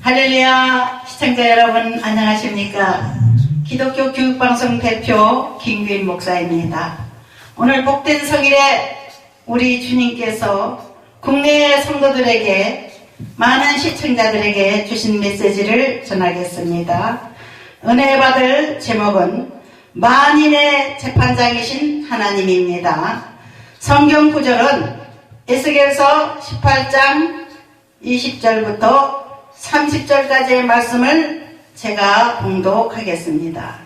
할렐루야, 시청자 여러분 안녕하십니까? 기독교 교육방송 대표 김규인 목사입니다. 오늘 복된 성일에 우리 주님께서 국내 성도들에게, 많은 시청자들에게 주신 메시지를 전하겠습니다. 은혜 받을 제목은 만인의 재판장이신 하나님입니다. 성경 구절은 에스겔서 18장 20절부터 30절까지의 말씀을 제가 봉독하겠습니다.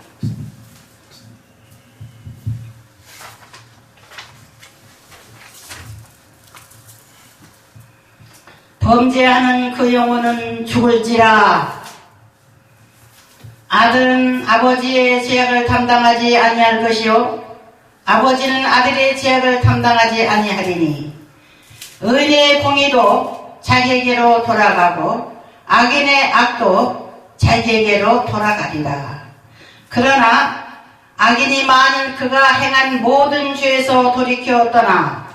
범죄하는 그 영혼은 죽을지라. 아들은 아버지의 죄악을 담당하지 아니할 것이요 아버지는 아들의 죄악을 담당하지 아니하리니 의인의 공의도 자기에게로 돌아가고 악인의 악도 자기에게로 돌아가리라. 그러나 악인이 만일 그가 행한 모든 죄에서 돌이켜 떠나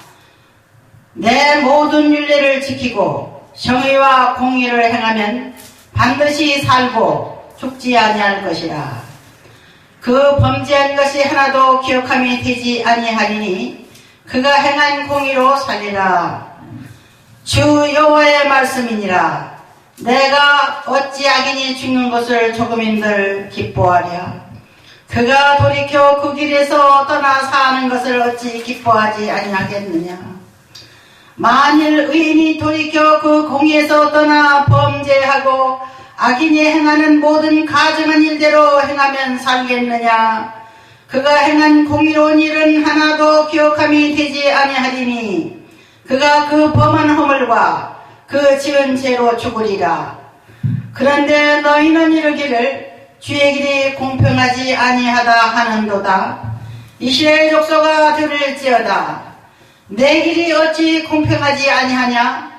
내 모든 율례를 지키고 정의와 공의를 행하면 반드시 살고 죽지 아니할 것이라. 그 범죄한 것이 하나도 기억함이 되지 아니하리니 그가 행한 공의로 살리라. 주 여호와의 말씀이니라. 내가 어찌 악인이 죽는 것을 조금인들 기뻐하랴. 그가 돌이켜 그 길에서 떠나 사는 것을 어찌 기뻐하지 아니하겠느냐. 만일 의인이 돌이켜 그 공의에서 떠나 범죄하고 악인이 행하는 모든 가증한 일대로 행하면 살겠느냐. 그가 행한 공의로운 일은 하나도 기억함이 되지 아니하리니 그가 그 범한 허물과 그 지은 죄로 죽으리라. 그런데 너희는 이르기를 주의 길이 공평하지 아니하다 하는도다. 이스라엘 족속아 들을지어다. 내 길이 어찌 공평하지 아니하냐?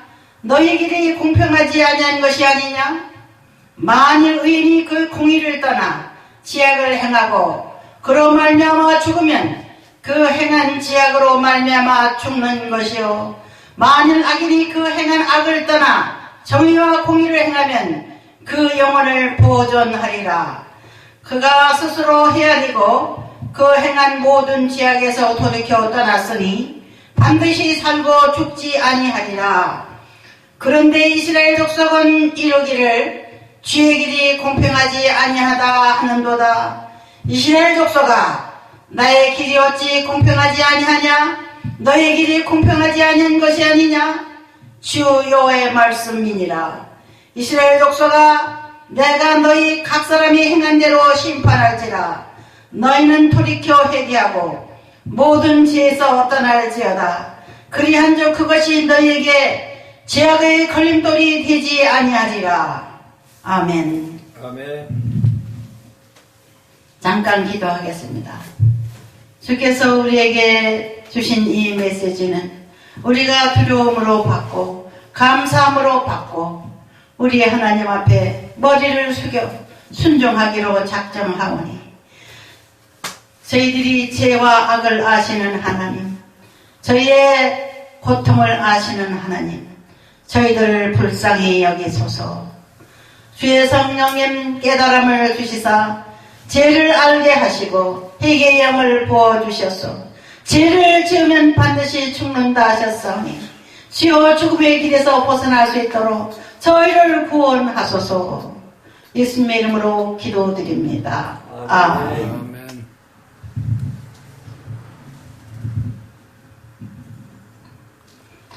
너희 길이 공평하지 아니한 것이 아니냐? 만일 의인이 그 공의를 떠나 지악을 행하고 그로 말미암아 죽으면 그 행한 지악으로 말미암아 죽는 것이요 만일 악인이 그 행한 악을 떠나 정의와 공의를 행하면 그 영혼을 보존하리라. 그가 스스로 헤아리고 그 행한 모든 지악에서 돌이켜 떠났으니 반드시 살고 죽지 아니하리라. 그런데 이스라엘 족속은 이르기를 주의 길이 공평하지 아니하다 하는도다. 이스라엘 족속아 나의 길이 어찌 공평하지 아니하냐? 너의 길이 공평하지 아니한 것이 아니냐? 주 여호와의 말씀이니라. 이스라엘 족속아 내가 너희 각 사람이 행한 대로 심판할지라. 너희는 돌이켜 회개하고 모든 죄에서 떠날지어다. 그리한즉 그것이 너희에게 죄악의 걸림돌이 되지 아니하리라. 아멘. 아멘. 잠깐 기도하겠습니다. 주께서 우리에게 주신 이 메시지는 우리가 두려움으로 받고 감사함으로 받고 우리 하나님 앞에 머리를 숙여 순종하기로 작정하오니 저희들이 죄와 악을 아시는 하나님, 저희의 고통을 아시는 하나님, 저희들을 불쌍히 여기소서. 주의 성령님 깨달음을 주시사 죄를 알게 하시고 회개의 영을 부어주셔서 죄를 지으면 반드시 죽는다 하셨사오니 주여 죽음의 길에서 벗어날 수 있도록 저희를 구원하소서. 예수님의 이름으로 기도드립니다. 아멘.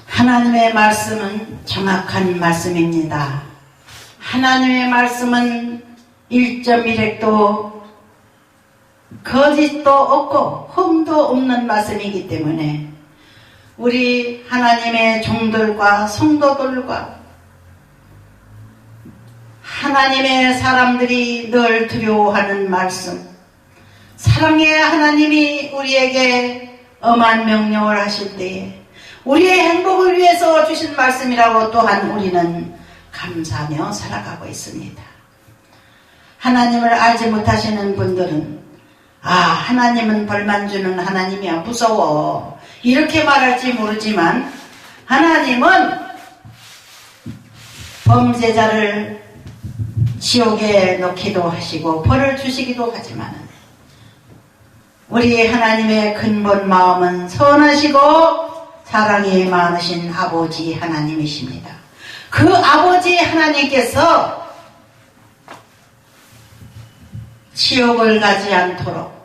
하나님의 말씀은 정확한 말씀입니다. 하나님의 말씀은 1.1핵도 거짓도 없고 흠도 없는 말씀이기 때문에 우리 하나님의 종들과 성도들과 하나님의 사람들이 늘 두려워하는 말씀, 사랑의 하나님이 우리에게 엄한 명령을 하실 때에 우리의 행복을 위해서 주신 말씀이라고 또한 우리는 감사하며 살아가고 있습니다. 하나님을 알지 못하시는 분들은 하나님은 벌만 주는 하나님이야 무서워 이렇게 말할지 모르지만 하나님은 범죄자를 지옥에 넣기도 하시고 벌을 주시기도 하지만 우리 하나님의 근본 마음은 선하시고 사랑이 많으신 아버지 하나님이십니다. 그 아버지 하나님께서 지옥을 가지 않도록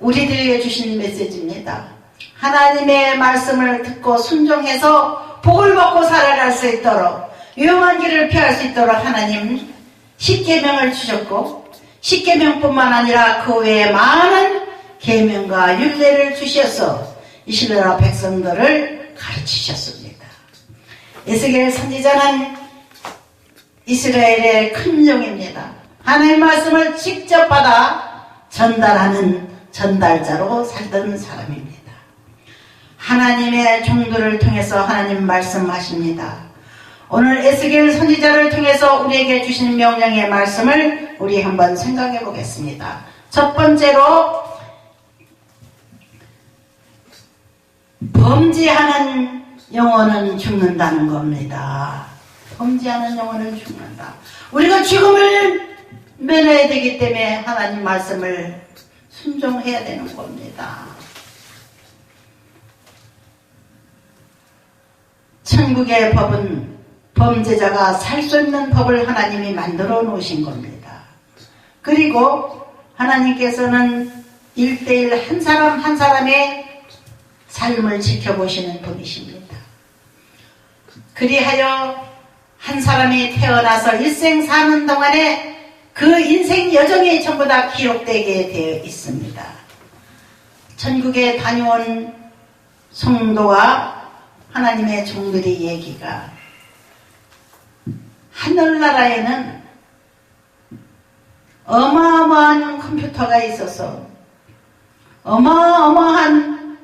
우리들에게 주신 메시지입니다. 하나님의 말씀을 듣고 순종해서 복을 받고 살아갈 수 있도록 위험한 길을 피할 수 있도록 하나님 십계명을 주셨고 십계명뿐만 아니라 그 외에 많은 계명과 율례를 주셔서 이스라엘 백성들을 가르치셨습니다. 에스겔 선지자는 이스라엘의 큰 종입니다. 하나님의 말씀을 직접 받아 전달하는 전달자로 살던 사람입니다. 하나님의 종들을 통해서 하나님 말씀하십니다. 오늘 에스겔 선지자를 통해서 우리에게 주신 명령의 말씀을 우리 한번 생각해 보겠습니다. 첫 번째로 범죄하는 영혼은 죽는다는 겁니다. 범죄하는 영혼은 죽는다. 우리가 죽음을 면해야 되기 때문에 하나님 말씀을 순종해야 되는 겁니다. 천국의 법은 범죄자가 살 수 있는 법을 하나님이 만들어 놓으신 겁니다. 그리고 하나님께서는 1대1 한 사람 한 사람의 삶을 지켜보시는 분이십니다. 그리하여 한 사람이 태어나서 일생 사는 동안에 그 인생 여정이 전부 다 기록되게 되어 있습니다. 천국에 다녀온 성도와 하나님의 종들의 얘기가 하늘나라에는 어마어마한 컴퓨터가 있어서 어마어마한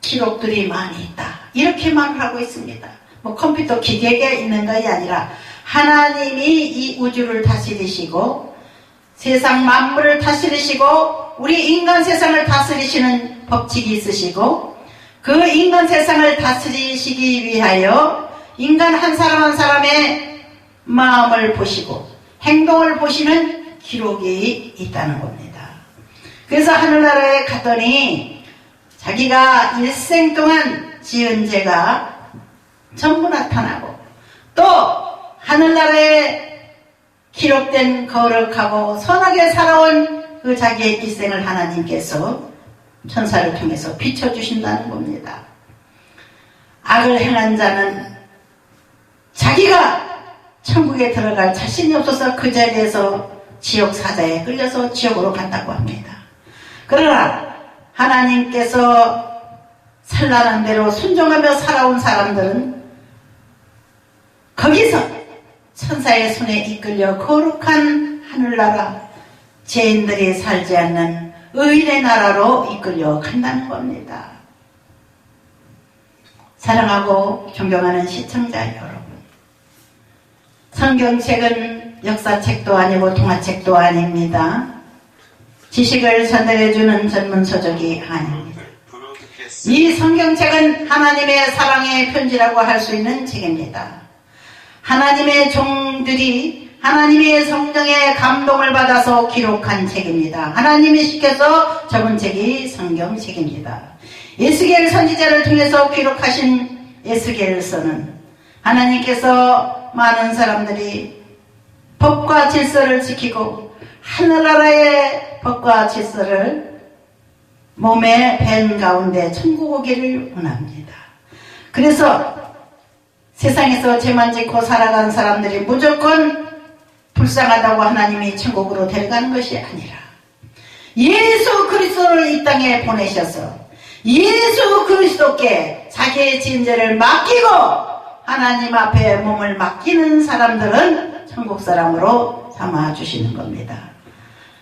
기록들이 많이 있다. 이렇게 말을 하고 있습니다. 뭐 컴퓨터 기계가 있는 것이 아니라 하나님이 이 우주를 다스리시고 세상 만물을 다스리시고 우리 인간 세상을 다스리시는 법칙이 있으시고 그 인간 세상을 다스리시기 위하여 인간 한 사람 한 사람의 마음을 보시고 행동을 보시는 기록이 있다는 겁니다. 그래서 하늘나라에 갔더니 자기가 일생 동안 지은 죄가 전부 나타나고 또 하늘나라에 기록된 거룩하고 선하게 살아온 그 자기의 일생을 하나님께서 천사를 통해서 비춰주신다는 겁니다. 악을 행한 자는 자기가 천국에 들어갈 자신이 없어서 그 자리에서 지옥 사자에 끌려서 지옥으로 간다고 합니다. 그러나 하나님께서 살라는 대로 순종하며 살아온 사람들은 거기서 천사의 손에 이끌려 거룩한 하늘나라, 죄인들이 살지 않는 의인의 나라로 이끌려 간다는 겁니다. 사랑하고 존경하는 시청자 여러분, 성경책은 역사책도 아니고 동화책도 아닙니다. 지식을 전달해주는 전문서적이 아닙니다. 이 성경책은 하나님의 사랑의 편지라고 할 수 있는 책입니다. 하나님의 종들이 하나님의 성령의 감동을 받아서 기록한 책입니다. 하나님이 시켜서 적은 책이 성경책입니다. 에스겔 선지자를 통해서 기록하신 에스겔서는 하나님께서 많은 사람들이 법과 질서를 지키고 하늘나라의 법과 질서를 몸에 밴 가운데 천국 오기를 원합니다. 그래서 세상에서 죄만 짓고 살아간 사람들이 무조건 불쌍하다고 하나님이 천국으로 데려가는 것이 아니라 예수 그리스도를 이 땅에 보내셔서 예수 그리스도께 자기의 지은 죄를 맡기고 하나님 앞에 몸을 맡기는 사람들은 천국 사람으로 삼아주시는 겁니다.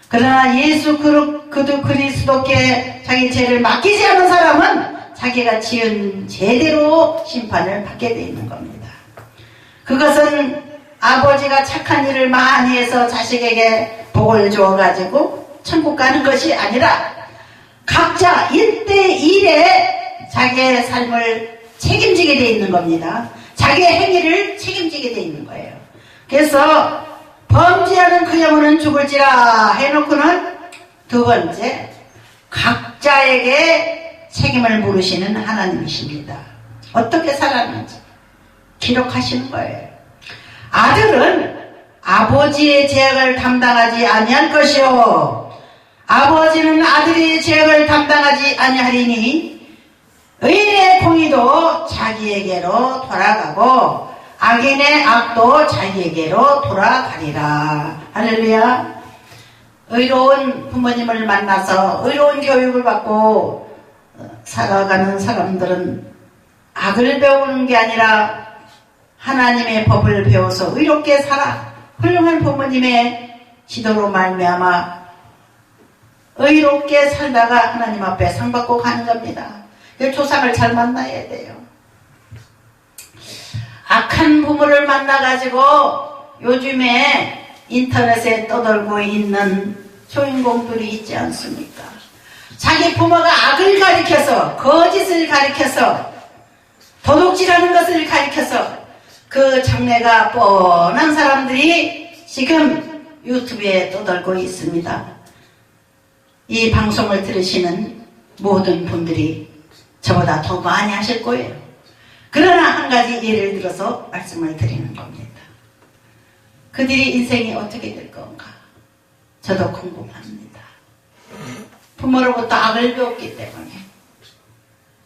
그러나 예수 그리스도께 자기 죄를 맡기지 않은 사람은 자기가 지은 죄대로 심판을 받게 되어 있는 겁니다. 그것은 아버지가 착한 일을 많이 해서 자식에게 복을 주어가지고 천국 가는 것이 아니라 각자 1대1에 자기의 삶을 책임지게 되어 있는 겁니다. 자기의 행위를 책임지게 되어 있는 거예요. 그래서 범죄하는 그 영혼은 죽을지라 해놓고는 두 번째, 각자에게 책임을 물으시는 하나님이십니다. 어떻게 살았는지 기록하시는 거예요. 아들은 아버지의 죄악을 담당하지 아니할 것이요 아버지는 아들의 죄악을 담당하지 아니하리니 의인의 공의도 자기에게로 돌아가고 악인의 악도 자기에게로 돌아가리라. 할렐루야. 의로운 부모님을 만나서 의로운 교육을 받고 살아가는 사람들은 악을 배우는 게 아니라 하나님의 법을 배워서 의롭게 살아 훌륭한 부모님의 지도로 말미암아 의롭게 살다가 하나님 앞에 상 받고 가는 겁니다. 조상을 잘 만나야 돼요. 악한 부모를 만나가지고 요즘에 인터넷에 떠돌고 있는 주인공들이 있지 않습니까? 자기 부모가 악을 가리켜서 거짓을 가리켜서 도둑질하는 것을 가리켜서 그 장래가 뻔한 사람들이 지금 유튜브에 떠돌고 있습니다. 이 방송을 들으시는 모든 분들이 저보다 더 많이 하실 거예요. 그러나 한 가지 예를 들어서 말씀을 드리는 겁니다. 그들이 인생이 어떻게 될 건가? 저도 궁금합니다. 부모로부터 악을 배웠기 때문에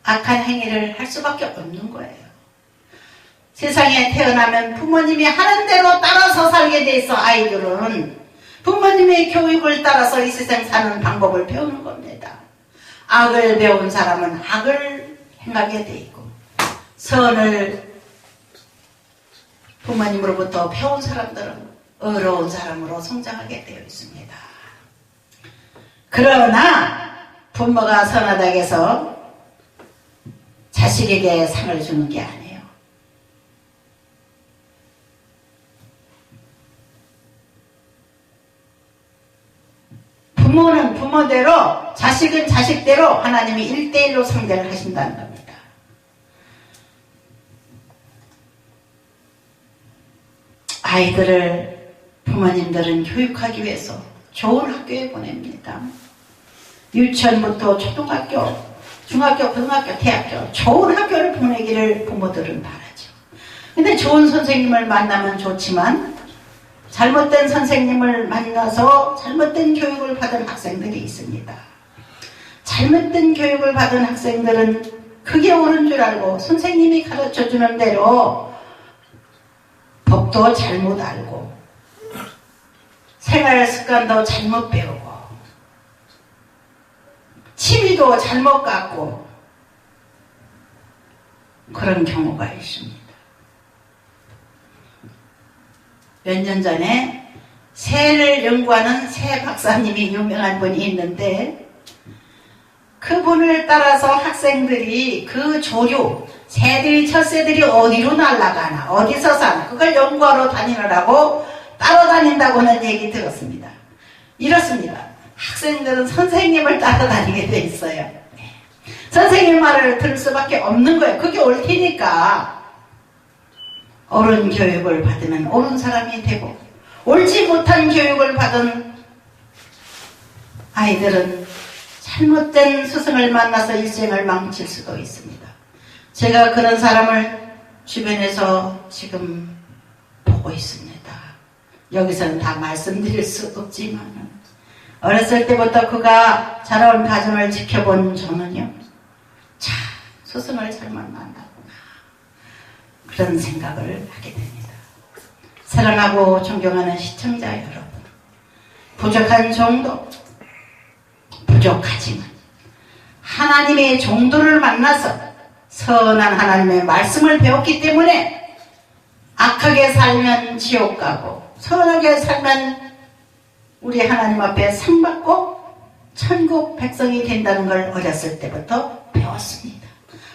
악한 행위를 할 수밖에 없는 거예요. 세상에 태어나면 부모님이 하는 대로 따라서 살게 돼 있어. 아이들은 부모님의 교육을 따라서 이 세상 사는 방법을 배우는 겁니다. 악을 배운 사람은 악을 행하게 돼 있고 선을 부모님으로부터 배운 사람들은 의로운 사람으로 성장하게 되어 있습니다. 그러나 부모가 선하다고 해서 자식에게 상을 주는 게 아니에요. 부모는 부모대로 자식은 자식대로 하나님이 1대1로 상대를 하신다는 겁니다. 아이들을 부모님들은 교육하기 위해서 좋은 학교에 보냅니다. 유치원부터 초등학교, 중학교, 고등학교, 대학교 좋은 학교를 보내기를 부모들은 바라죠. 근데 좋은 선생님을 만나면 좋지만 잘못된 선생님을 만나서 잘못된 교육을 받은 학생들이 있습니다. 잘못된 교육을 받은 학생들은 그게 옳은 줄 알고 선생님이 가르쳐주는 대로 법도 잘못 알고 생활 습관도 잘못 배우고 취미도 잘못 갖고 그런 경우가 있습니다. 몇 년 전에 새를 연구하는 새 박사님이 유명한 분이 있는데 그분을 따라서 학생들이 그 조류, 새들이, 철새들이 어디로 날아가나, 어디서 사나, 그걸 연구하러 다니느라고 따라다닌다고 하는 얘기 들었습니다. 이렇습니다. 학생들은 선생님을 따라다니게 돼 있어요. 선생님 말을 들을 수밖에 없는 거예요. 그게 옳다니까. 옳은 교육을 받으면 옳은 사람이 되고 옳지 못한 교육을 받은 아이들은 잘못된 스승을 만나서 일생을 망칠 수도 있습니다. 제가 그런 사람을 주변에서 지금 보고 있습니다. 여기서는 다 말씀드릴 수 없지만 어렸을 때부터 그가 자라온 가정을 지켜본 저는요, 참 스승을 잘못 만났구나 그런 생각을 하게 됩니다. 사랑하고 존경하는 시청자 여러분, 부족한 정도 부족하지만 하나님의 종도를 만나서 선한 하나님의 말씀을 배웠기 때문에 악하게 살면 지옥 가고 선하게 살면 우리 하나님 앞에 상 받고 천국 백성이 된다는 걸 어렸을 때부터 배웠습니다.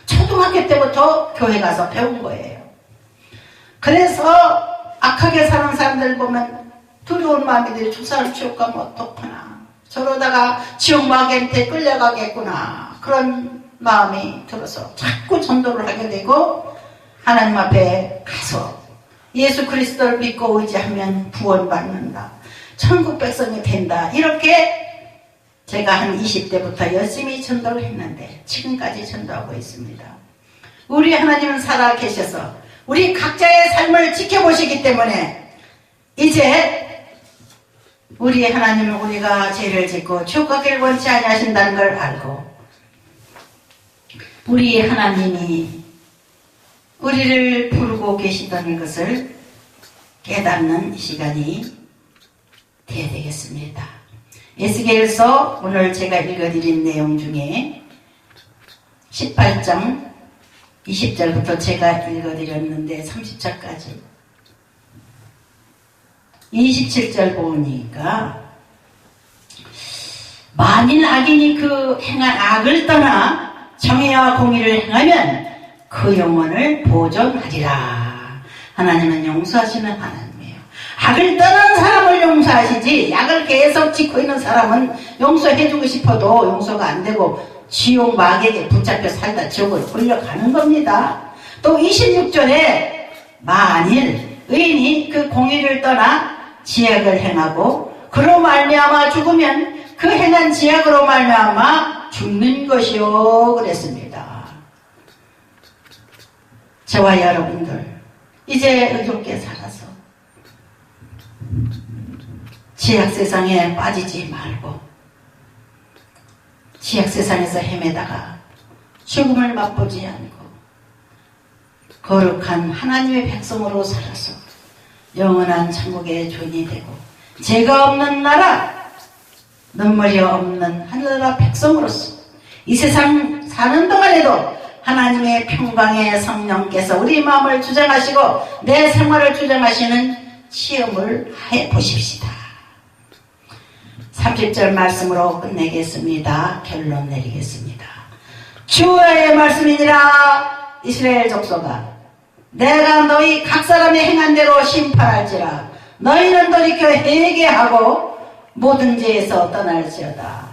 초등학교 때부터 교회 가서 배운 거예요. 그래서 악하게 사는 사람들 보면 두려운 마음이 들어 저 사람 지옥 가면 어떡하나, 저러다가 지옥마귀한테 끌려가겠구나, 그런 마음이 들어서 자꾸 전도를 하게 되고 하나님 앞에 가서 예수 그리스도를 믿고 의지하면 구원받는다. 천국 백성이 된다. 이렇게 제가 한 20대부터 열심히 전도를 했는데 지금까지 전도하고 있습니다. 우리 하나님은 살아계셔서 우리 각자의 삶을 지켜보시기 때문에 이제 우리 하나님은 우리가 죄를 짓고 축하기를 원치 아니하신다는 걸 알고 우리 하나님이 우리를 부르고 계시다는 것을 깨닫는 시간이 되어야 되겠습니다. 에스겔서 오늘 제가 읽어드린 내용 중에 18장 20절부터 제가 읽어드렸는데 30절까지 27절 보니까 만일 악인이 그 행한 악을 떠나 정의와 공의를 행하면 그 영혼을 보존하리라. 하나님은 용서하시는 하나님이에요. 악을 떠난 사람을 용서하시지 악을 계속 짓고 있는 사람은 용서해주고 싶어도 용서가 안 되고 지옥 마귀에게 붙잡혀 살다 지옥을 올려가는 겁니다. 또 26절에 만일 의인이 그 공의를 떠나 지악을 행하고 그로 말미암아 죽으면 그 행한 지악으로 말미암아 죽는 것이요 그랬습니다. 저와 여러분들 이제 의롭게 살아서 지악 세상에 빠지지 말고 지악 세상에서 헤매다가 죽음을 맛보지 않고 거룩한 하나님의 백성으로 살아서 영원한 천국의 존이 되고 죄가 없는 나라 눈물이 없는 하늘나라 백성으로서 이 세상 사는 동안에도 하나님의 평강의 성령께서 우리 마음을 주장하시고 내 생활을 주장하시는 시험을 해보십시다. 30절 말씀으로 끝내겠습니다. 결론 내리겠습니다. 주의 말씀이니라. 이스라엘 족속아, 내가 너희 각 사람의 행한 대로 심판할지라. 너희는 돌이켜 회개하고 모든 죄에서 떠날지어다.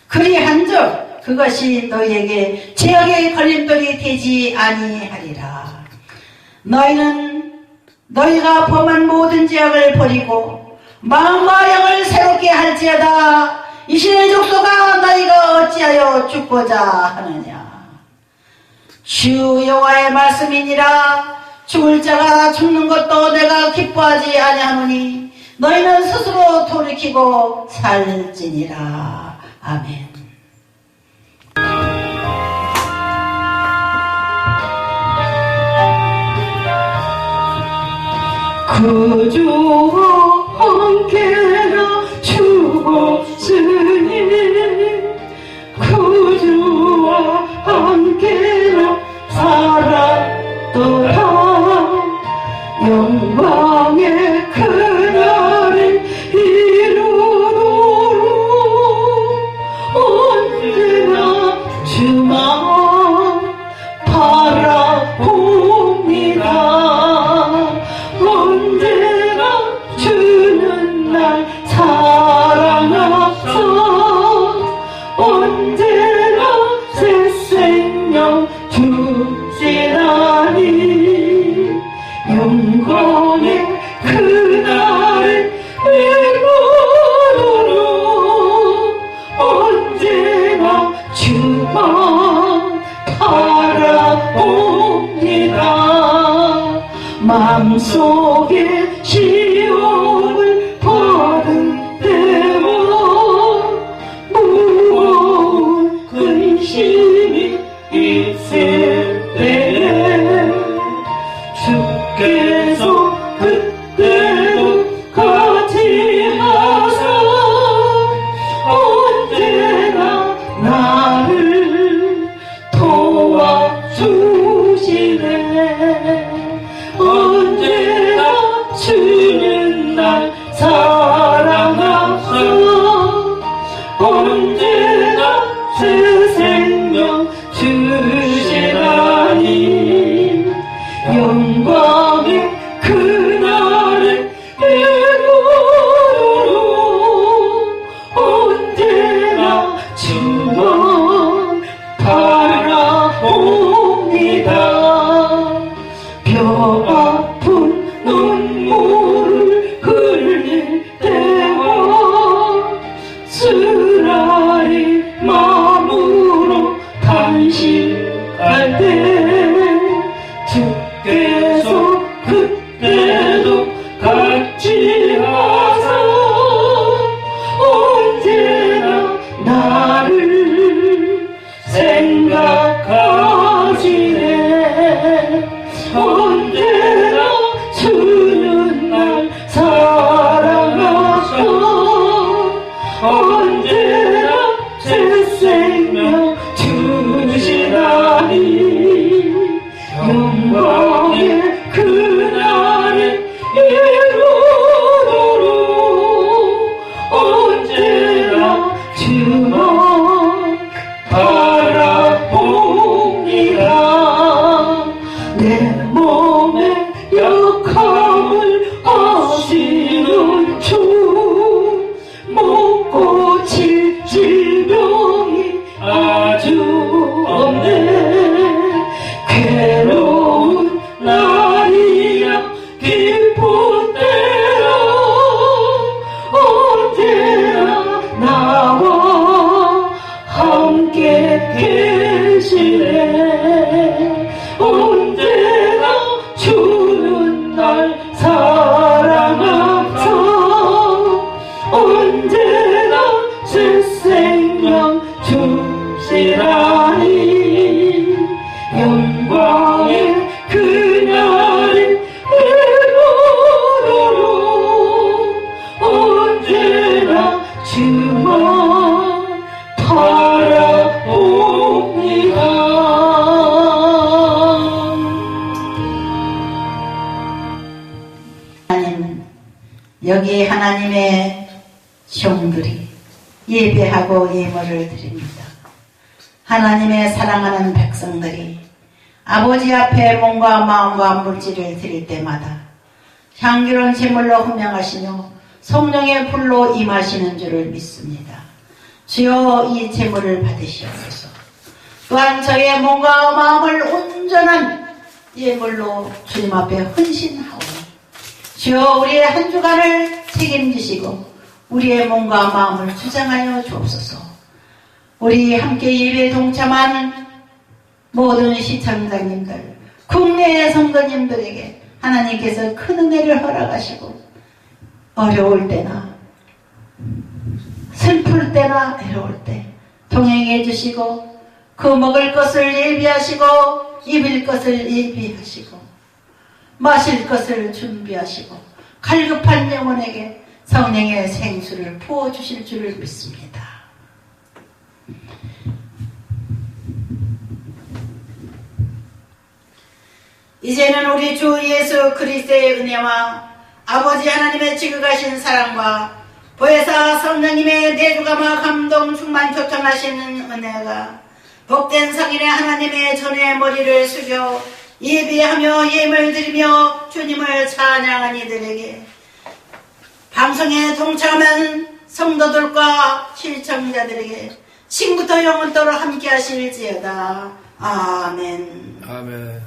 그리한즉 그것이 너희에게 죄악의 걸림돌이 되지 아니하리라. 너희는 너희가 범한 모든 죄악을 버리고 마음과 영을 새롭게 할지어다. 이스라엘 족속아, 너희가 어찌하여 죽고자 하느냐. 주 여호와의 말씀이니라. 죽을 자가 죽는 것도 내가 기뻐하지 아니하노니 너희는 스스로 돌이키고 살지니라. 아멘. 구주와 함께나 죽었으니 구주와 함께나 살았도다. 영광의 그날을 이루도록 언제나 주만 바라봅니다. 언제나 주는 날 사랑하사 언제나 새 생명 주시나니 영광의 그날을 이루도록 언제나 주만 바라봅니다. 마음속에 시험을 받은 때와 무거운 근심이 있을 때에 주께서 그때도 같이 하사 언제나 나를 도와주시네. 언제나 언제나 새 생명 주시나니 영광의 그날에 이루도록 언제나 주만 바라봅니다. 내 몸에 역함을 하시는 주 못 고칠 질병이 아주 없네. 괴로운 날이야 기쁜 때라 언제나 나와 함께 계시네. 언제나 주는 날 사랑하사 언제나 새 생명 주시라니 영광의 그날이 이루도록 언제나 주만 바라봅니다. 하나님, 여기 하나님의 종들이 예배하고 예물을 드립니다. 하나님의 사랑하는 백성들이 아버지 앞에 몸과 마음과 물질을 드릴 때마다 향기로운 제물로 헌명하시며 성령의 불로 임하시는 줄을 믿습니다. 주여 이 제물을 받으시옵소서. 또한 저희의 몸과 마음을 온전한 예물로 주님 앞에 헌신하오니 주여 우리의 한 주간을 책임지시고 우리의 몸과 마음을 주장하여 주옵소서. 우리 함께 예배에 동참한 모든 시청자님들, 국내의 성도님들에게 하나님께서 큰 은혜를 허락하시고 어려울 때나 슬플 때나 외로울 때 동행해 주시고 그 먹을 것을 예비하시고 입을 것을 예비하시고 마실 것을 준비하시고 갈급한 영혼에게 성령의 생수를 부어주실 줄을 믿습니다. 이제는 우리 주 예수 그리스도의 은혜와 아버지 하나님의 지극하신 사랑과 보혜사 성령님의 내주감화 감동 충만 교통하시는 은혜가 복된 성인의 하나님의 전의 머리를 숙여 예배하며 예물 드리며 주님을 찬양한 이들에게 방송에 동참한 성도들과 시청자들에게 지금부터 영원토록 함께 하실지어다. 아멘. 아멘.